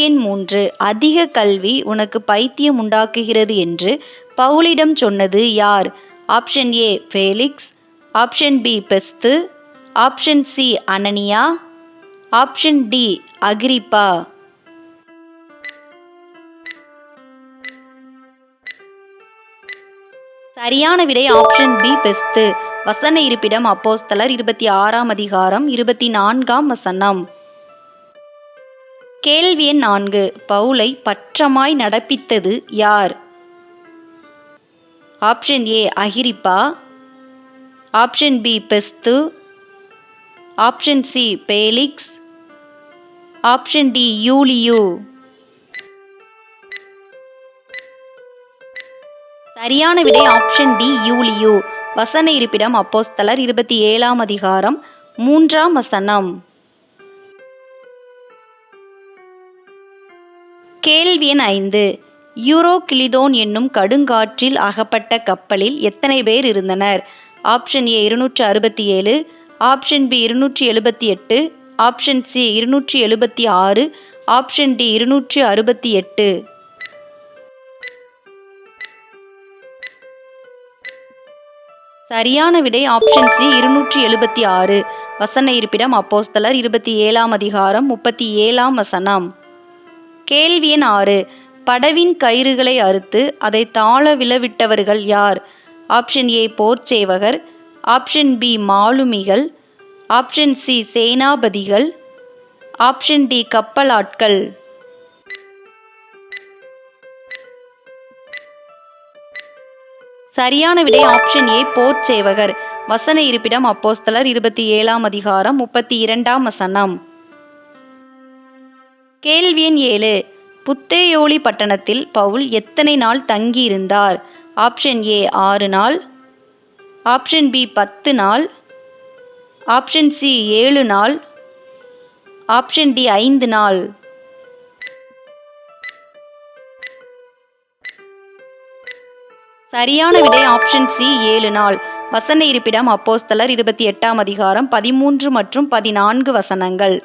எண் 3 அதிக கல்வி உனக்கு பைத்தியம் உண்டாக்குகிறது என்று பவுலிடம் சொன்னது யார்? Option A Felix, option B Festus, option C Ananias, option D Agrippa. சரியான விடை ஆப்ஷன் பி பெஸ்து. வசன இருப்பிடம் அப்போஸ்தலர் 26ஆம் அதிகாரம் 24ஆம் வசனம். கேள்வி எண் 4 பவுலை பற்றமாய் நடப்பித்தது யார்? Option A Agrippa, option B Festus, option C Felix, option D யூலியு. சரியான விடை ஆப்ஷன் டி யூலியு. வசன இருப்பிடம் அப்போஸ்தலர் 27ஆம் அதிகாரம் 3ஆம் வசனம். கேள்வி எண் 5 யூரோகிலிதோன் என்னும் கடுங்காற்றில் அகப்பட்ட கப்பலில் எத்தனை பேர் இருந்தனர்? Option A 267, option B 278, option C 276, option D 268. சரியான விடை ஆப்ஷன் சி 276. வசன இருப்பிடம் அப்போஸ்தலர் 27ஆம் அதிகாரம் 37ஆம் வசனம். கேள்வி எண் 6 படவின் கயிறுகளை அறுத்து அதை தாழ விழவிட்டவர்கள் யார்? ஆப்ஷன் ஏ போர்ச்சேவகர், ஆப்ஷன் பி மாலுமிகள், ஆப்ஷன் சி சேனாபதிகள், ஆப்ஷன் டி கப்பலாட்கள். சரியான விடை ஆப்ஷன் ஏ போர்ச்சேவகர். வசன இருப்பிடம் அப்போஸ்தலர் 27ஆம் அதிகாரம் 32ஆம் வசனம். கேள்வி எண் 7 புத்தேயோலி பட்டணத்தில் பவுல் எத்தனை நாள் தங்கியிருந்தார்? ஆப்ஷன் ஏ 6 நாள், ஆப்ஷன் பி 10 நாள், ஆப்ஷன் சி 7 நாள், ஆப்ஷன் டி 5 நாள். சரியான விடை ஆப்ஷன் சி 7 நாள். வசன இருப்பிடம் அப்போஸ்தலர் 28ஆம் அதிகாரம் 13 மற்றும் 14 வசனங்கள்.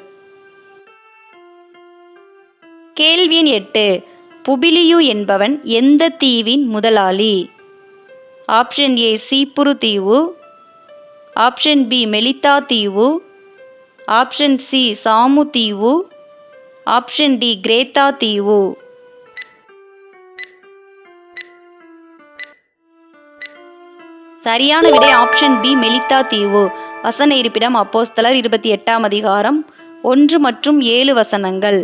கேள்வி எண் 8 புபிலியு என்பவன் எந்த தீவின் முதலாளி? ஆப்ஷன் ஏ சீப்புரு தீவு, ஆப்ஷன் பி மெலித்தா தீவு, ஆப்ஷன் சி சாமு தீவு, ஆப்ஷன் டி கிரேத்தா தீவு. சரியான விடை ஆப்ஷன் பி மெலித்தா தீவு. வசன இருப்பிடம் அப்போஸ்தலர் 28ஆம் அதிகாரம் 1 மற்றும் 7 வசனங்கள்.